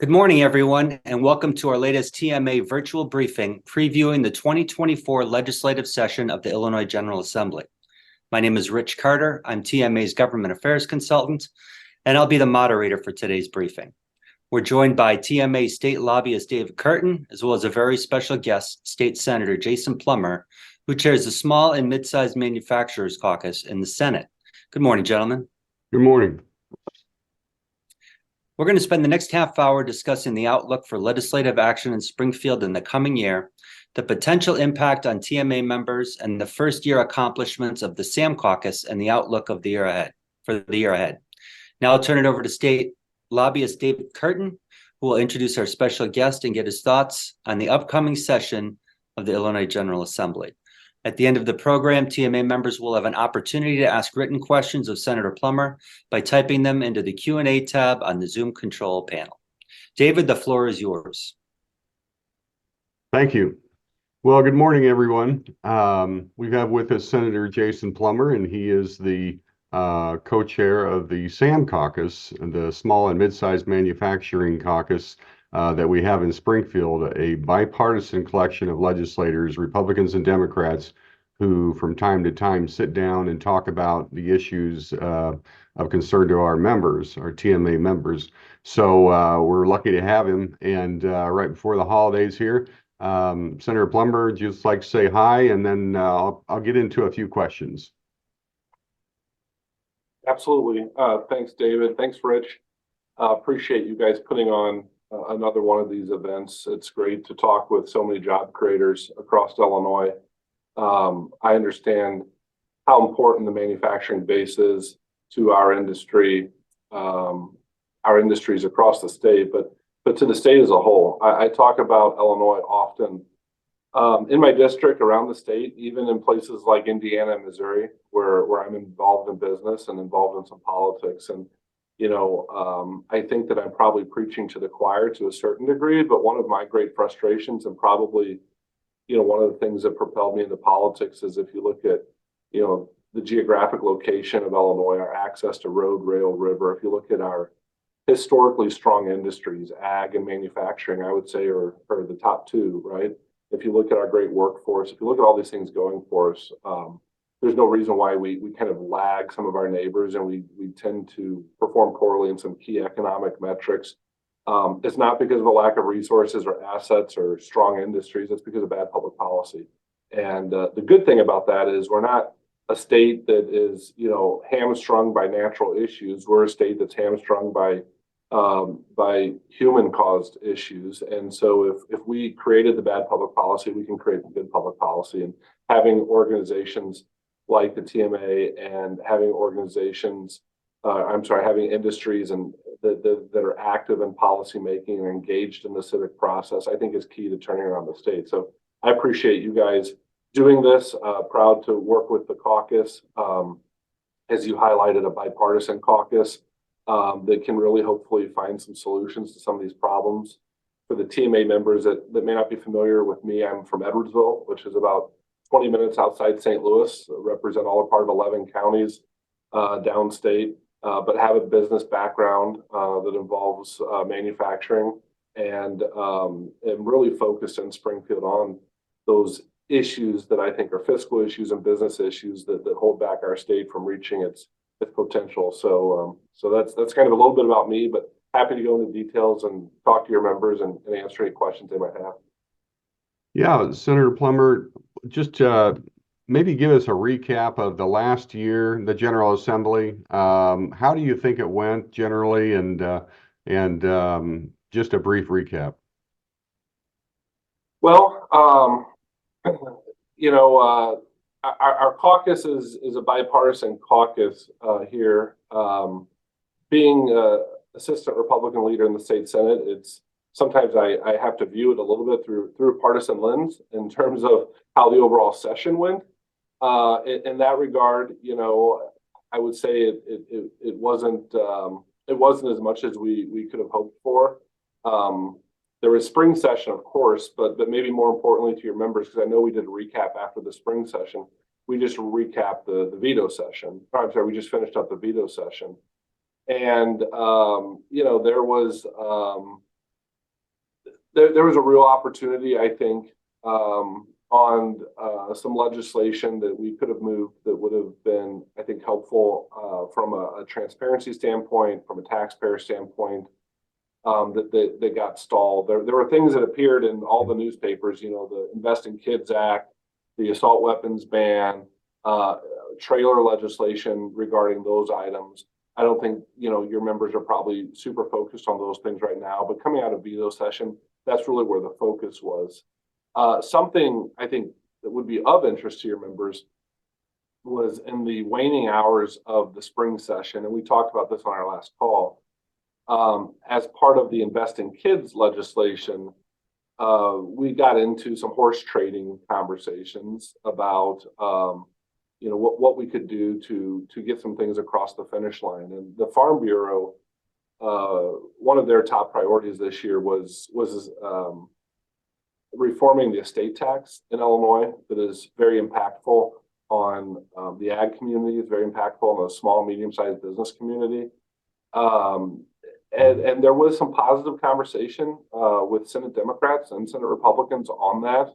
Good morning, everyone, and welcome to our latest TMA virtual briefing previewing the 2024 legislative session of the Illinois General Assembly. My name is Rich Carter. I'm TMA's government affairs consultant, and I'll be the moderator for today's briefing. We're joined by TMA state lobbyist David Curtin, as well as a very special guest, State Senator Jason Plummer, who chairs the Small and Mid-Sized Manufacturers Caucus in the Senate. Good morning, gentlemen. Good morning. We're going to spend the next half hour discussing the outlook for legislative action in Springfield in the coming year, the potential impact on TMA members, and the first year accomplishments of the SaMM Caucus and the outlook of the year ahead. Now I'll turn it over to State Lobbyist David Curtin, who will introduce our special guest and get his thoughts on the upcoming session of the Illinois General Assembly. At the end of the program, TMA members will have an opportunity to ask written questions of Senator Plummer by typing them into the Q&A tab on the Zoom control panel. David, the floor is yours. Thank you. Well, good morning, everyone. We have with us Senator Jason Plummer, and he is the co-chair of the SaMM Caucus, the Small and Mid-Sized Manufacturing Caucus that we have in Springfield, a bipartisan collection of legislators, Republicans and Democrats, who from time to time sit down and talk about the issues of concern to our members, our TMA members. So we're lucky to have him. And right before the holidays here, Senator Plummer, would you just like to say hi, and then I'll get into a few questions. Absolutely. Thanks, David. Thanks, Rich. Appreciate you guys putting on another one of these events. It's great to talk with so many job creators across Illinois. I understand how important the manufacturing base is to our industry, our industries across the state, but to the state as a whole. I talk about Illinois often in my district, around the state, even in places like Indiana and Missouri, where I'm involved in business and involved in some politics. And I think that I'm probably preaching to the choir to a certain degree, but one of my great frustrations, and probably, one of the things that propelled me into politics, is if you look at, the geographic location of Illinois, our access to road, rail, river. If you look at our historically strong industries, ag and manufacturing, I would say are the top two, right? If you look at our great workforce, if you look at all these things going for us, there's no reason why we kind of lag some of our neighbors, and we tend to perform poorly in some key economic metrics. It's not because of a lack of resources or assets or strong industries. It's because of bad public policy. And the good thing about that is we're not a state that is, hamstrung by natural issues. We're a state that's hamstrung by human-caused issues. And so if we created the bad public policy, we can create the good public policy. And having organizations like the TMA and having having industries and that are active in policy making and engaged in the civic process, I think is key to turning around the state. So I appreciate you guys doing this. Proud to work with the caucus. As you highlighted, a bipartisan caucus that can really hopefully find some solutions to some of these problems. For the TMA members that may not be familiar with me, I'm from Edwardsville, which is about 20 minutes outside St. Louis, represent all a part of 11 counties downstate, but have a business background that involves manufacturing and really focused in Springfield on those issues that I think are fiscal issues and business issues that hold back our state from reaching its potential. So that's kind of a little bit about me, but happy to go into details and talk to your members and answer any questions they might have. Yeah, Senator Plummer, just maybe give us a recap of the last year, the General Assembly. How do you think it went generally, and just a brief recap? Well, our caucus is a bipartisan caucus here. Being assistant Republican leader in the state Senate, sometimes I have to view it a little bit through a partisan lens in terms of how the overall session went. In that regard, I would say it wasn't as much as we could have hoped for. There was spring session, of course, but maybe more importantly to your members, because I know we did a recap after the spring session. We just recapped the veto session. I'm sorry, we just finished up the veto session. And, there was there was a real opportunity, I think, on some legislation that we could have moved that would have been, I think, helpful from a transparency standpoint, from a taxpayer standpoint, that got stalled. There were things that appeared in all the newspapers, the Invest in Kids Act, the assault weapons ban, trailer legislation regarding those items. I don't think, your members are probably super focused on those things right now, but coming out of veto session, that's really where the focus was. Something I think that would be of interest to your members was in the waning hours of the spring session, and we talked about this on our last call. As part of the Invest in Kids legislation, we got into some horse trading conversations about what we could do to get some things across the finish line. And the Farm Bureau, one of their top priorities this year was reforming the estate tax in Illinois. That is very impactful on the ag community. It's very impactful on the small, medium-sized business community. And there was some positive conversation with Senate Democrats and Senate Republicans on that.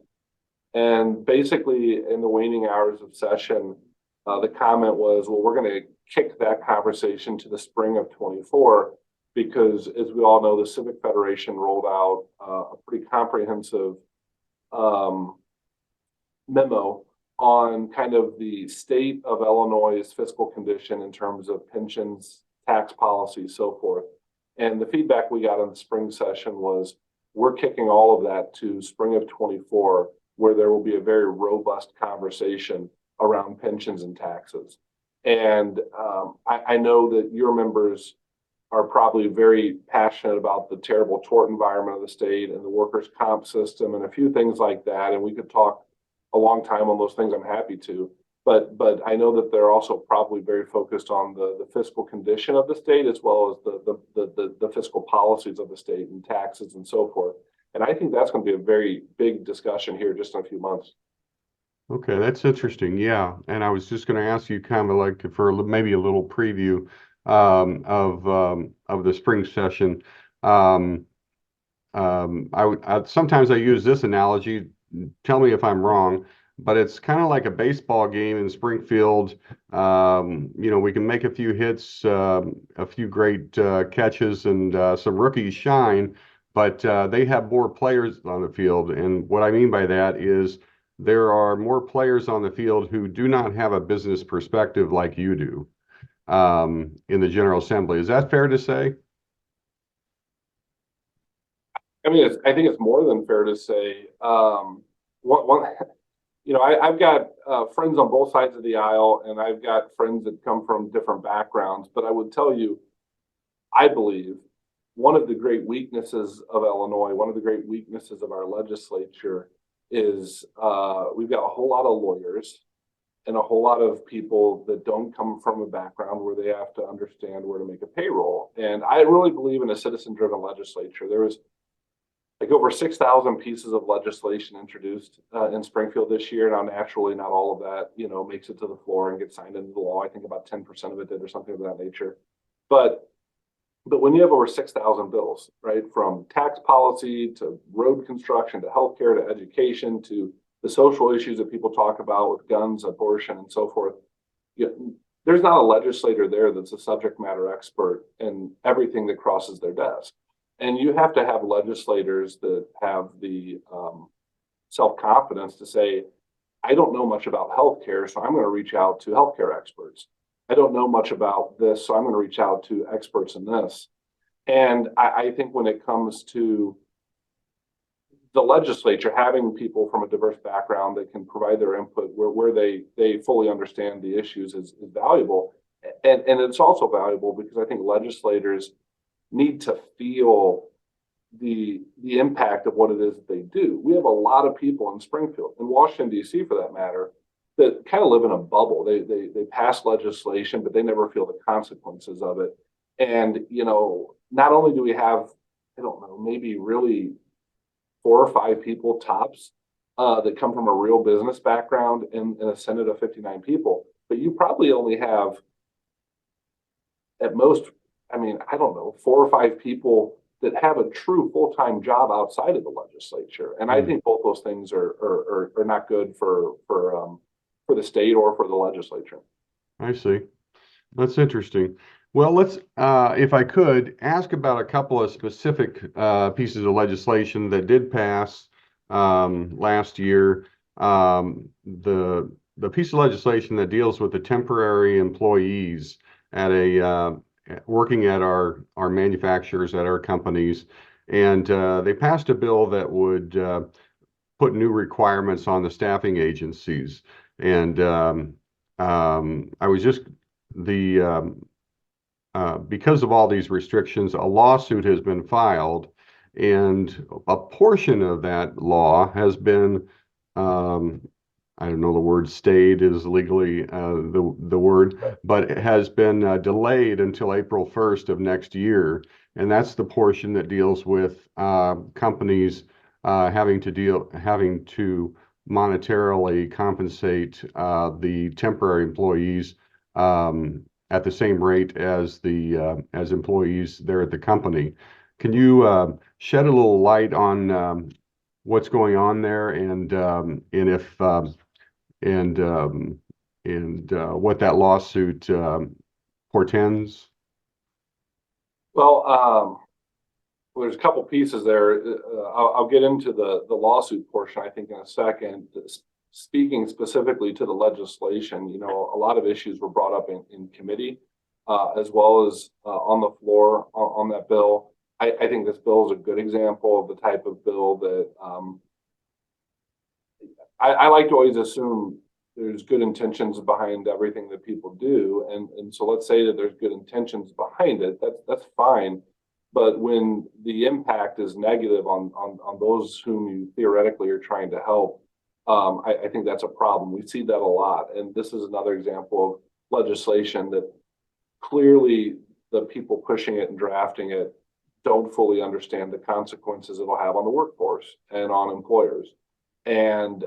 And basically, in the waning hours of session, the comment was, well, we're going to kick that conversation to the spring of 24, because as we all know, the Civic Federation rolled out a pretty comprehensive memo on kind of the state of Illinois' fiscal condition in terms of pensions, tax policy, so forth. And the feedback we got in the spring session was, we're kicking all of that to spring of 24, where there will be a very robust conversation around pensions and taxes. And I know that your members are probably very passionate about the terrible tort environment of the state and the workers' comp system and a few things like that. And we could talk a long time on those things. I'm happy to. But I know that they're also probably very focused on the fiscal condition of the state, as well as the fiscal policies of the state and taxes and so forth. And I think that's going to be a very big discussion here just in a few months. Okay, that's interesting. Yeah, and I was just going to ask you kind of like for maybe a little preview of the spring session. Sometimes I use this analogy. Tell me if I'm wrong, but it's kind of like a baseball game in Springfield. We can make a few hits, a few great catches, and some rookies shine, but they have more players on the field. And what I mean by that is there are more players on the field who do not have a business perspective like you do in the General Assembly. Is that fair to say? I mean, I think it's more than fair to say. I've got friends on both sides of the aisle, and I've got friends that come from different backgrounds. But I would tell you, I believe one of the great weaknesses of Illinois, one of the great weaknesses of our legislature is we've got a whole lot of lawyers and a whole lot of people that don't come from a background where they have to understand where to make a payroll. And I really believe in a citizen-driven legislature. There was like over 6,000 pieces of legislation introduced in Springfield this year. Now, naturally, not all of that, makes it to the floor and gets signed into the law. I think about 10% of it did, or something of that nature. But when you have over 6,000 bills, right, from tax policy to road construction to healthcare to education to the social issues that people talk about with guns, abortion, and so forth, there's not a legislator there that's a subject matter expert in everything that crosses their desk. And you have to have legislators that have the self-confidence to say, I don't know much about healthcare, so I'm going to reach out to healthcare experts. I don't know much about this, so I'm going to reach out to experts in this. And I think when it comes to the legislature, having people from a diverse background that can provide their input where they fully understand the issues is valuable. And it's also valuable because I think legislators need to feel the impact of what it is that they do. We have a lot of people in Springfield, in Washington, D.C. for that matter, that kind of live in a bubble. They pass legislation, but they never feel the consequences of it. And, not only do we have, I don't know, maybe really 4 or 5 people tops that come from a real business background in a Senate of 59 people, but you probably only have at most, I don't know, 4 or 5 people that have a true full-time job outside of the legislature. And I think both those things are not good for the state or for the legislature. I see. That's interesting. Well, let's, if I could, ask about a couple of specific pieces of legislation that did pass last year. The piece of legislation that deals with the temporary employees at working at our manufacturers, at our companies, and they passed a bill that would put new requirements on the staffing agencies. And I was just because of all these restrictions, a lawsuit has been filed, and a portion of that law has been, I don't know, the word stayed is legally the word, but it has been delayed until April 1st of next year. And that's the portion that deals with companies having to monetarily compensate the temporary employees at the same rate as as employees there at the company. Can you shed a little light on what's going on there, and if what that lawsuit portends? Well, there's a couple pieces there. I'll get into the lawsuit portion, I think, in a second. Speaking specifically to the legislation, you know, a lot of issues were brought up in committee, as well as on the floor on that bill. I think this bill is a good example of the type of bill that I like to always assume there's good intentions behind everything that people do. And so let's say that there's good intentions behind it, that's fine. But when the impact is negative on those whom you theoretically are trying to help, I think that's a problem. We see that a lot. And this is another example of legislation that clearly the people pushing it and drafting it don't fully understand the consequences it'll have on the workforce and on employers. And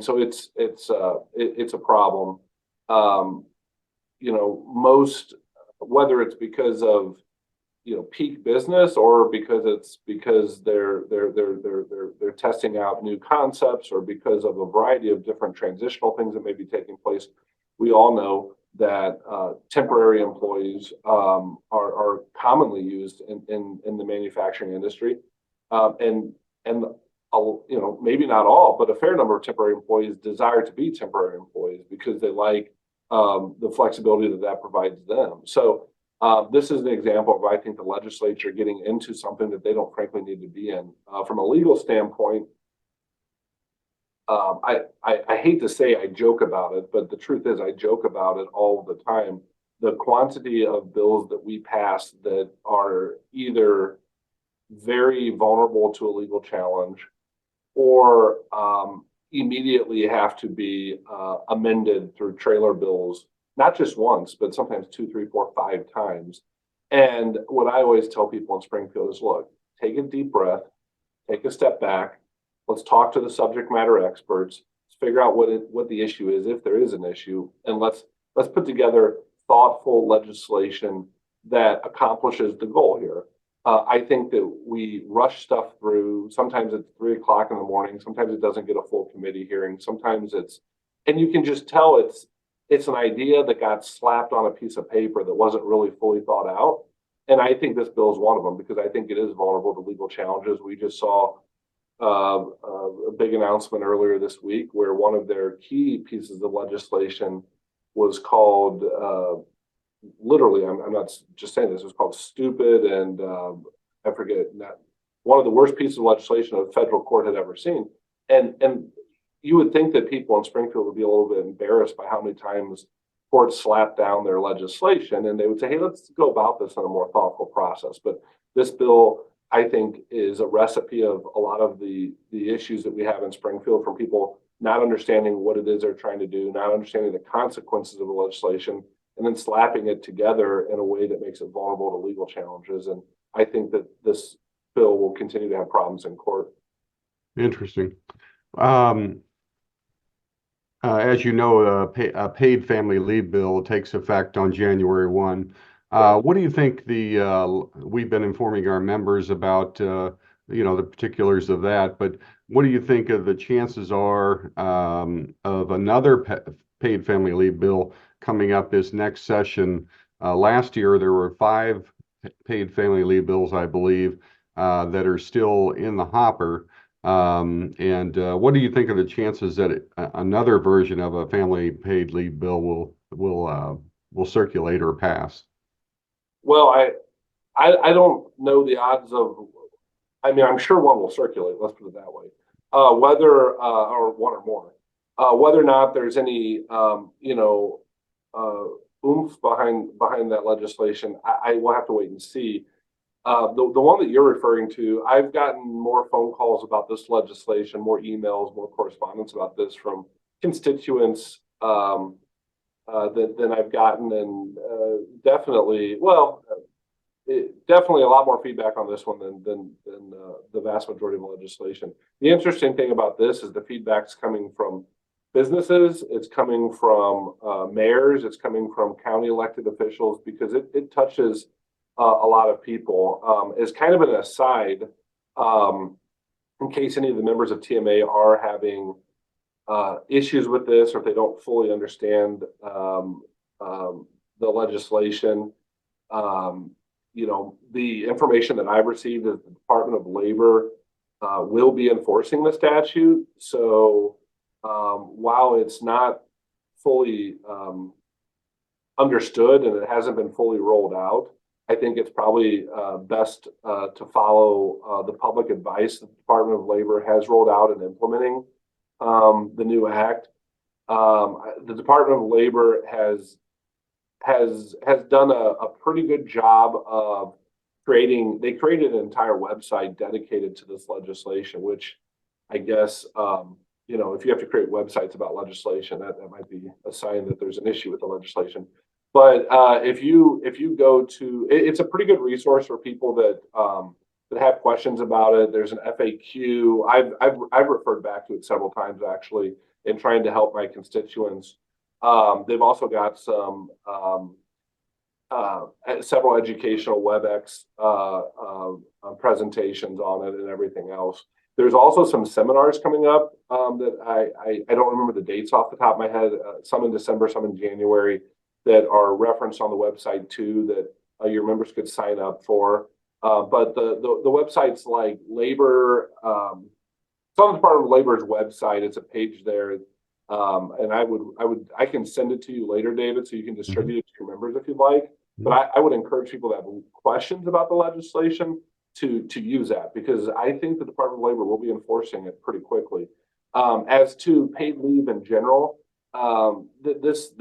so it's a problem. You know, whether it's because of, you know, peak business, or because they're testing out new concepts, or because of a variety of different transitional things that may be taking place, we all know that temporary employees are commonly used in the manufacturing industry, and you know, maybe not all, but a fair number of temporary employees desire to be temporary employees because they like the flexibility that provides them. So this is an example of, I think, the legislature getting into something that they don't frankly need to be in. From a legal standpoint, I hate to say I joke about it, but the truth is I joke about it all the time. The quantity of bills that we pass that are either very vulnerable to a legal challenge, or immediately have to be amended through trailer bills, not just once, but sometimes 2, 3, 4, 5 times. And what I always tell people in Springfield is, look, take a deep breath, take a step back. Let's talk to the subject matter experts. Let's figure out what the issue is, if there is an issue, and let's put together thoughtful legislation that accomplishes the goal here. I think that we rush stuff through. Sometimes it's 3 o'clock in the morning. Sometimes it doesn't get a full committee hearing. Sometimes and you can just tell it's an idea that got slapped on a piece of paper that wasn't really fully thought out. And I think this bill is one of them, because I think it is vulnerable to legal challenges. We just saw a big announcement earlier this week where one of their key pieces of legislation was called, literally, I'm not just saying this, it was called stupid, and I forget, one of the worst pieces of legislation a federal court had ever seen. And you would think that people in Springfield would be a little bit embarrassed by how many times courts slap down their legislation, and they would say, hey, let's go about this in a more thoughtful process. But this bill, I think, is a recipe of a lot of the issues that we have in Springfield, from people not understanding what it is they're trying to do, not understanding the consequences of the legislation, and then slapping it together in a way that makes it vulnerable to legal challenges. And I think that this bill will continue to have problems in court. Interesting. As you know, a paid family leave bill takes effect on January 1. What do you think we've been informing our members about, the particulars of that, but what do you think of the chances are of another paid family leave bill coming up this next session? Last year, there were 5 paid family leave bills, I believe, that are still in the hopper. And what do you think of the chances that another version of a family paid leave bill will circulate or pass? Well, I don't know the odds of. I mean, I'm sure one will circulate. Let's put it that way. Whether or one or more, whether or not there's any oomph behind that legislation, I will have to wait and see. The one that you're referring to, I've gotten more phone calls about this legislation, more emails, more correspondence about this from constituents than I've gotten, and definitely, definitely a lot more feedback on this one than the vast majority of the legislation. The interesting thing about this is the feedback's coming from businesses, it's coming from mayors, it's coming from county elected officials, because it touches a lot of people. As kind of an aside, in case any of the members of TMA are having issues with this, or if they don't fully understand the legislation, the information that I've received is the Department of Labor will be enforcing the statute. So while it's not fully understood and it hasn't been fully rolled out, I think it's probably best to follow the public advice that the Department of Labor has rolled out in implementing the new act. The Department of Labor has done a pretty good job of they created an entire website dedicated to this legislation, which I guess, if you have to create websites about legislation, that might be a sign that there's an issue with the legislation. But if you go to, it's a pretty good resource for people that have questions about it. There's an FAQ. I've referred back to it several times actually in trying to help my constituents. They've also got some several educational WebEx presentations on it and everything else. There's also some seminars coming up that I don't remember the dates off the top of my head. Some in December, some in January, that are referenced on the website too, that your members could sign up for. But the websites like labor, some Department of Labor's website, it's a page there. And I can send it to you later, David, so you can distribute it to your members if you'd like. But I would encourage people that have questions about the legislation to use that, because I think the Department of Labor will be enforcing it pretty quickly. As to paid leave in general, this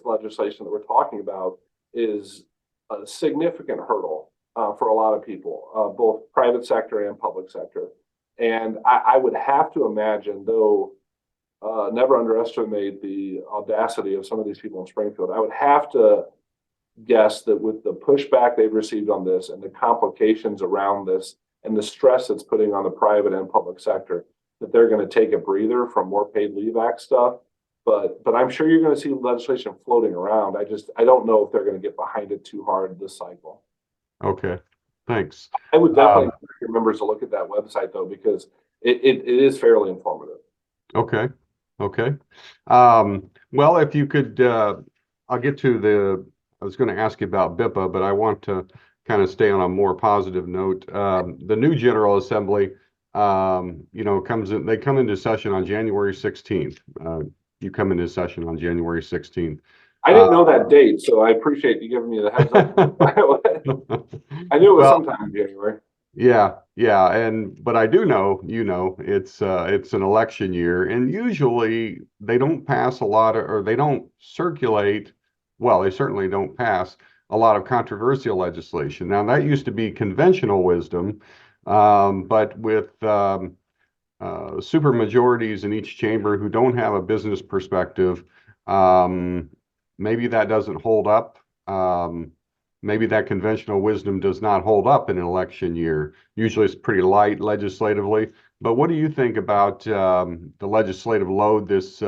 legislation that we're talking about is a significant hurdle for a lot of people, both private sector and public sector. And I would have to imagine, though, never underestimate the audacity of some of these people in Springfield. I would have to guess that with the pushback they've received on this and the complications around this and the stress it's putting on the private and public sector, that they're going to take a breather from more paid leave act stuff. But I'm sure you're going to see legislation floating around. I don't know if they're going to get behind it too hard this cycle. Okay, thanks. I would definitely encourage your members to look at that website though, because it is fairly informative. Okay. Well, if you could, I'll get to I was going to ask you about BIPA, but I want to kind of stay on a more positive note. The new General Assembly, they come into session on January 16th. You come into session on January 16th. I didn't know that date, so I appreciate you giving me the heads up. I knew it was sometime in January. Yeah, but I do know, it's an election year, and usually they don't pass a lot or they don't circulate. Well, they certainly don't pass a lot of controversial legislation. Now, that used to be conventional wisdom, but with super majorities in each chamber who don't have a business perspective, maybe that doesn't hold up. Maybe that conventional wisdom does not hold up in an election year. Usually it's pretty light legislatively. But what do you think about the legislative load this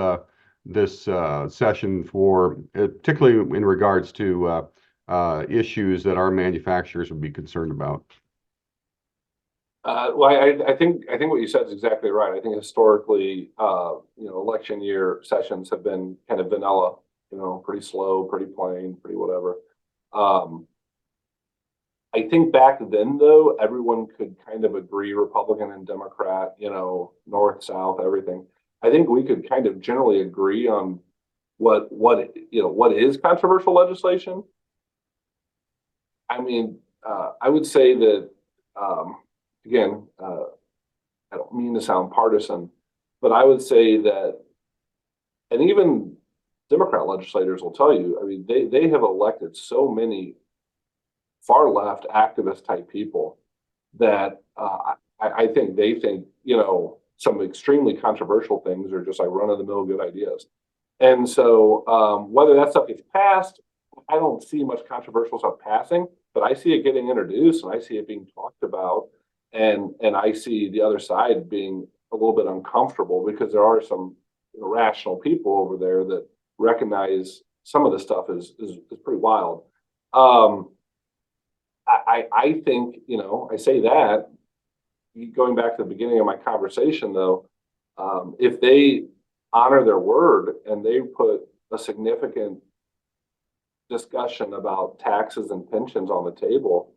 session, for particularly in regards to issues that our manufacturers would be concerned about? Well, I think what you said is exactly right. I think historically, election year sessions have been kind of vanilla, pretty slow, pretty plain, pretty whatever. I think back then, though, everyone could kind of agree, Republican and Democrat, North, South, everything. I think we could kind of generally agree on what is controversial legislation. I mean, I would say that, again, I don't mean to sound partisan, but I would say that, and even Democrat legislators will tell you, I mean, they have elected so many far left activist type people that I think they think, some extremely controversial things are just like run of the mill good ideas. And so whether that stuff gets passed, I don't see much controversial stuff passing, but I see it getting introduced and I see it being talked about. And I see the other side being a little bit uncomfortable because there are some rational people over there that recognize some of this stuff is pretty wild. I think, I say that, going back to the beginning of my conversation, though, if they honor their word and they put a significant discussion about taxes and pensions on the table,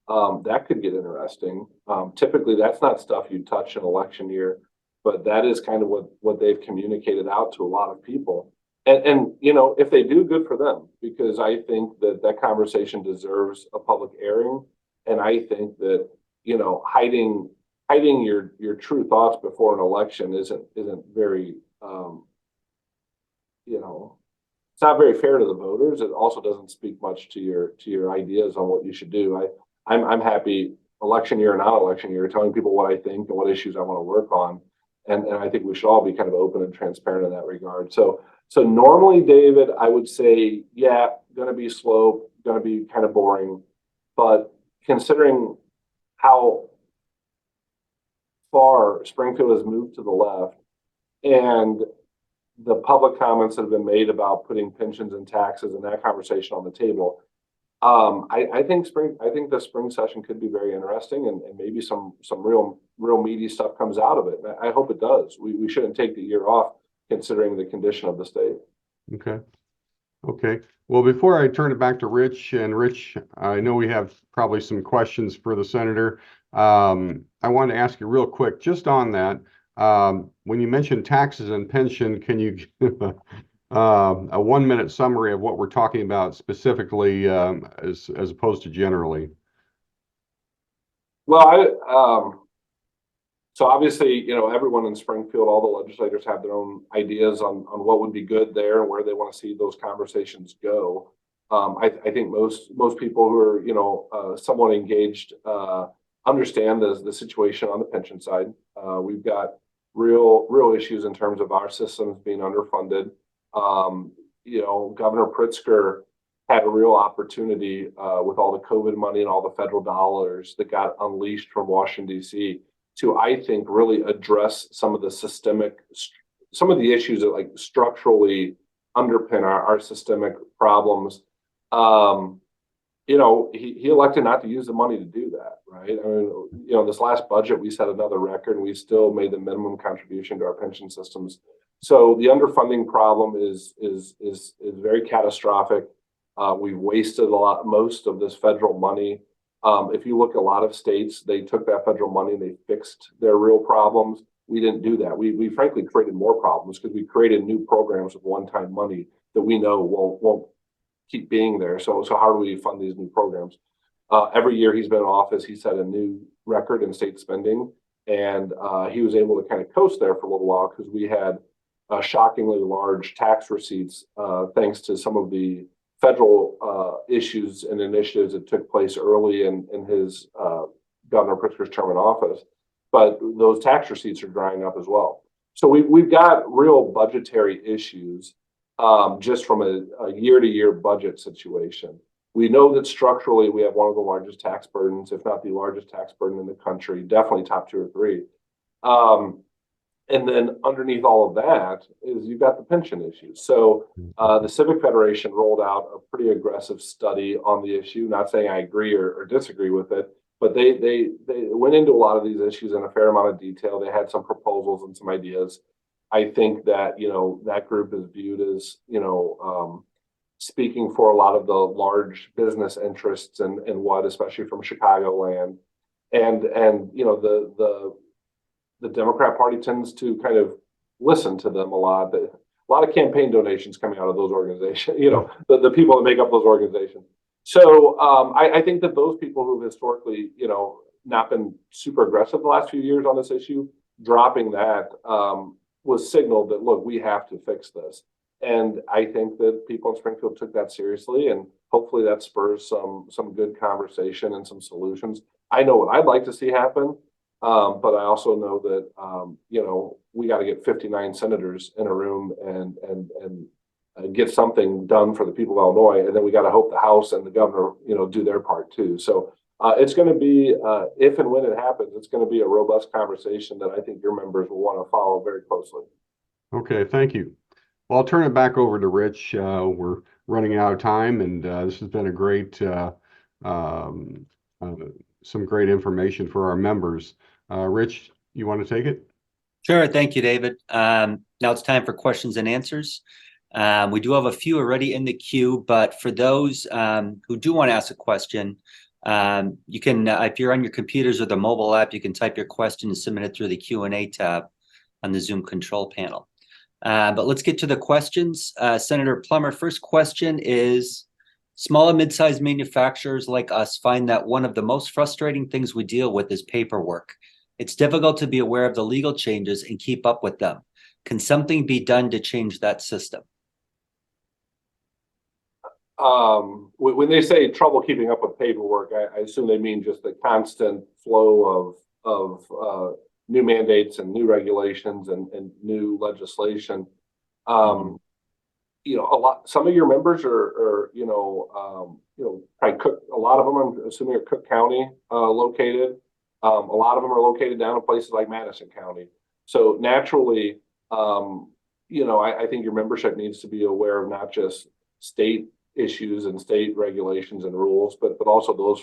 that could get interesting. Typically, that's not stuff you touch in election year, but that is kind of what they've communicated out to a lot of people. And if they do, good for them, because I think that conversation deserves a public airing. And I think that, hiding your true thoughts before an election isn't very, it's not very fair to the voters. It also doesn't speak much to your ideas on what you should do. I'm happy election year or not election year, telling people what I think and what issues I want to work on. And I think we should all be kind of open and transparent in that regard. So normally, David, I would say, yeah, going to be slow, going to be kind of boring. But considering how far Springfield has moved to the left and the public comments that have been made about putting pensions and taxes and that conversation on the table, I think the spring session could be very interesting, and maybe some real meaty stuff comes out of it. And I hope it does. We shouldn't take the year off considering the condition of the state. Okay. Well, before I turn it back to Rich, and Rich, I know we have probably some questions for the senator. I wanted to ask you real quick, just on that, when you mentioned taxes and pension, can you give a 1-minute summary of what we're talking about specifically, as opposed to generally? Well, so obviously, everyone in Springfield, all the legislators have their own ideas on what would be good there and where they want to see those conversations go. I think most people who are, somewhat engaged, understand the situation on the pension side. We've got real issues in terms of our systems being underfunded. Governor Pritzker had a real opportunity with all the COVID money and all the federal dollars that got unleashed from Washington, D.C. to, I think, really address some of the issues that like structurally underpin our systemic problems. He elected not to use the money to do that, right? I mean, this last budget, we set another record and we still made the minimum contribution to our pension systems. So the underfunding problem is very catastrophic. We've wasted most of this federal money. If you look at a lot of states, they took that federal money and they fixed their real problems. We didn't do that. We frankly created more problems because we created new programs with one-time money that we know won't keep being there. So how do we fund these new programs? Every year he's been in office, he set a new record in state spending, and he was able to kind of coast there for a little while because we had shockingly large tax receipts thanks to some of the federal issues and initiatives that took place early in his Governor Pritzker's term in office. But those tax receipts are drying up as well. So we've got real budgetary issues just from a year-to-year budget situation. We know that structurally we have one of the largest tax burdens, if not the largest tax burden in the country, definitely top 2 or 3. And then underneath all of that is you've got the pension issue. So the Civic Federation rolled out a pretty aggressive study on the issue. Not saying I agree or disagree with it, but they went into a lot of these issues in a fair amount of detail. They had some proposals and some ideas. I think that that group is viewed as speaking for a lot of the large business interests and what, especially from Chicagoland, and the Democrat Party tends to kind of listen to them a lot. A lot of campaign donations coming out of those organizations, the people that make up those organizations. So I think that those people who've historically, not been super aggressive the last few years on this issue, dropping that was signaled that, look, we have to fix this. And I think that people in Springfield took that seriously, and hopefully that spurs some good conversation and some solutions. I know what I'd like to see happen. But I also know that, we got to get 59 senators in a room and get something done for the people of Illinois. And then we got to hope the House and the governor, do their part too. So it's going to be, if and when it happens, it's going to be a robust conversation that I think your members will want to follow very closely. Okay, thank you. Well, I'll turn it back over to Rich. We're running out of time, and this has been a great, some great information for our members. Rich, you want to take it? Sure. Thank you, David. Now it's time for questions and answers. We do have a few already in the queue, but for those who do want to ask a question, you can, if you're on your computers or the mobile app, you can type your question and submit it through the Q&A tab on the Zoom control panel. But let's get to the questions. Senator Plummer, first question is, small and mid-sized manufacturers like us find that one of the most frustrating things we deal with is paperwork. It's difficult to be aware of the legal changes and keep up with them. Can something be done to change that system? When they say trouble keeping up with paperwork, I assume they mean just the constant flow of new mandates and new regulations and new legislation. Some of your members are probably Cook. A lot of them, I'm assuming, are Cook County located. A lot of them are located down in places like Madison County. So naturally, I think your membership needs to be aware of not just state issues and state regulations and rules, but also those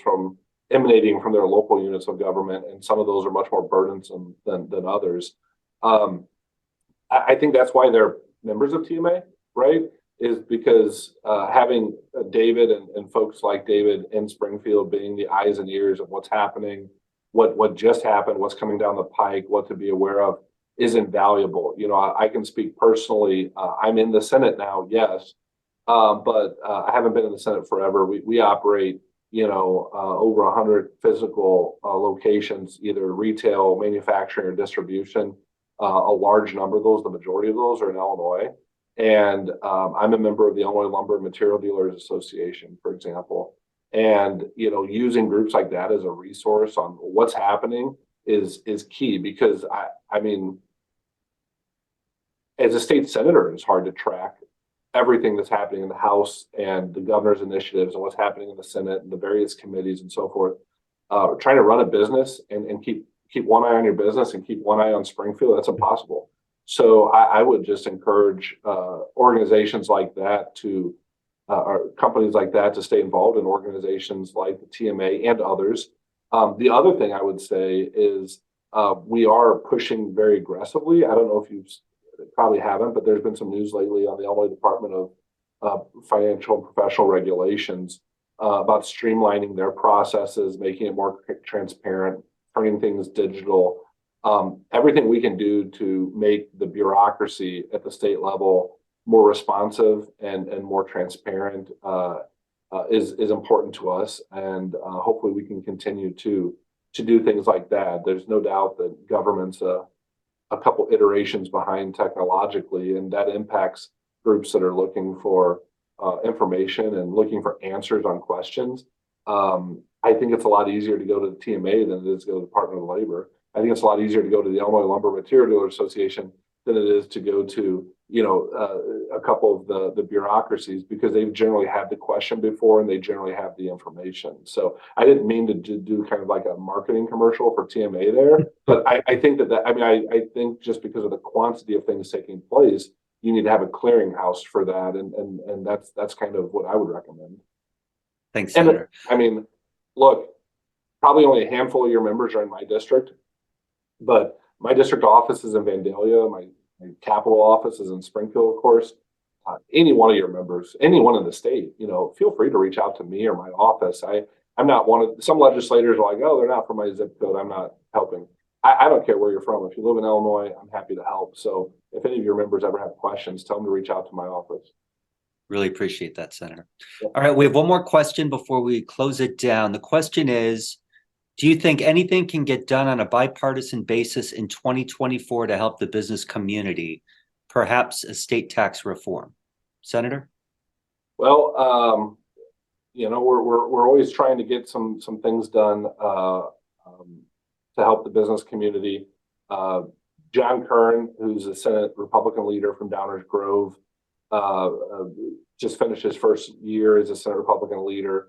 emanating from their local units of government. And some of those are much more burdensome than others. I think that's why they're members of TMA, right? Is because having David and folks like David in Springfield being the eyes and ears of what's happening, what just happened, what's coming down the pike, what to be aware of, is invaluable. I can speak personally. I'm in the Senate now, yes, but I haven't been in the Senate forever. We operate, over 100 physical locations, either retail, manufacturing, or distribution. A large number of those, the majority of those, are in Illinois. And I'm a member of the Illinois Lumber and Material Dealers Association, for example. And using groups like that as a resource on what's happening is key, because I mean, as a state senator, it's hard to track everything that's happening in the House and the governor's initiatives and what's happening in the Senate and the various committees and so forth. Trying to run a business and keep one eye on your business and keep one eye on Springfield, that's impossible. So I would just encourage organizations like that or companies like that to stay involved in organizations like the TMA and others. The other thing I would say is we are pushing very aggressively. I don't know if you probably haven't, but there's been some news lately on the Illinois Department of Financial and Professional Regulations about streamlining their processes, making it more transparent, turning things digital. Everything we can do to make the bureaucracy at the state level more responsive and more transparent is important to us. And hopefully we can continue to do things like that. There's no doubt that government's a couple iterations behind technologically, and that impacts groups that are looking for information and looking for answers on questions. I think it's a lot easier to go to the TMA than it is to go to the Department of Labor. I think it's a lot easier to go to the Illinois Lumber Material Dealers Association than it is to go to a couple of the bureaucracies, because they've generally had the question before and they generally have the information. So I didn't mean to do kind of like a marketing commercial for TMA there, but I think I think just because of the quantity of things taking place, you need to have a clearinghouse for that, and that's kind of what I would recommend. Thanks, Senator. And look, probably only a handful of your members are in my district, but my district office is in Vandalia. My capital office is in Springfield, of course. Any one of your members, anyone in the state, feel free to reach out to me or my office. I'm not one of some legislators are like, oh, they're not from my zip code, I'm not helping. I don't care where you're from. If you live in Illinois, I'm happy to help. So if any of your members ever have questions, tell them to reach out to my office. Really appreciate that, Senator. Yeah. All right, we have one more question before we close it down. The question is, do you think anything can get done on a bipartisan basis in 2024 to help the business community, perhaps estate tax reform? Senator? Well, we're always trying to get some things done to help the business community. John Curtin, who's a Senate Republican leader from Downers Grove, just finished his first year as a Senate Republican leader.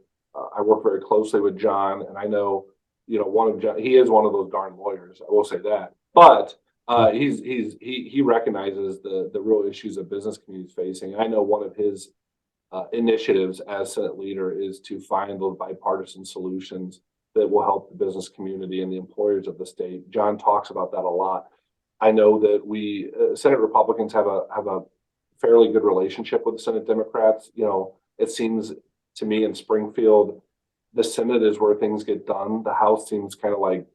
I work very closely with John, and I know, he is one of those darn lawyers. I will say that, but he recognizes the real issues that business communities facing. I know one of his initiatives as Senate leader is to find those bipartisan solutions that will help the business community and the employers of the state. John talks about that a lot. I know that we Senate Republicans have a fairly good relationship with the Senate Democrats. It seems to me in Springfield, the Senate is where things get done. The House seems kind of like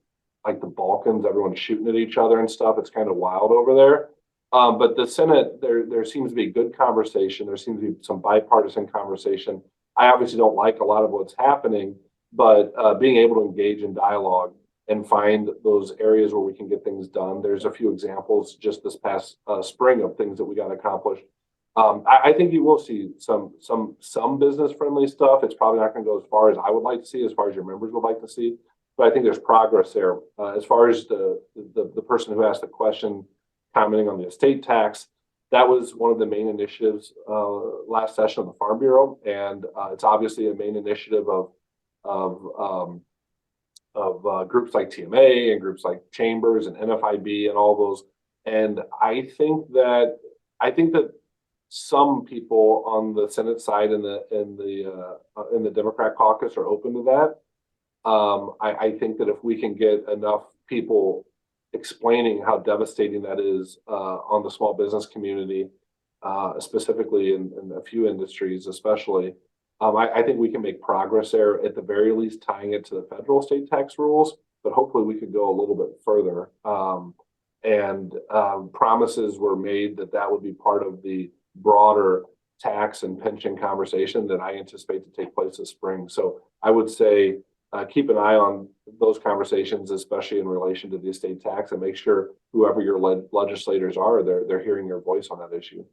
the Balkans, everyone's shooting at each other and stuff. It's kind of wild over there. But the Senate, there seems to be good conversation. There seems to be some bipartisan conversation. I obviously don't like a lot of what's happening, but being able to engage in dialogue and find those areas where we can get things done. There's a few examples just this past spring of things that we got accomplished. I think you will see some business friendly stuff. It's probably not going to go as far as I would like to see, as far as your members would like to see, but I think there's progress there. As far as the person who asked the question, commenting on the estate tax, that was one of the main initiatives last session of the Farm Bureau, and it's obviously a main initiative of groups like TMA and groups like Chambers and NFIB and all those. And I think that some people on the Senate side in the Democrat caucus are open to that. I think that if we can get enough people explaining how devastating that is on the small business community, specifically in a few industries, especially, I think we can make progress there, at the very least tying it to the federal estate tax rules, but hopefully we could go a little bit further. Promises were made that would be part of the broader tax and pension conversation that I anticipate to take place this spring. So I would say keep an eye on those conversations, especially in relation to the estate tax, and make sure whoever your legislators are, they're hearing your voice on that issue.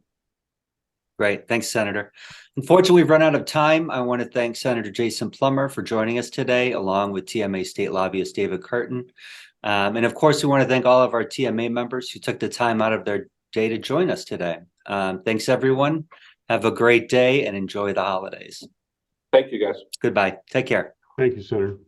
Great. Thanks, Senator. Unfortunately, we've run out of time. I want to thank Senator Jason Plummer for joining us today, along with TMA State Lobbyist David Curtin. And of course, we want to thank all of our TMA members who took the time out of their day to join us today. Thanks, everyone. Have a great day and enjoy the holidays. Thank you, guys. Goodbye. Take care. Thank you, Senator.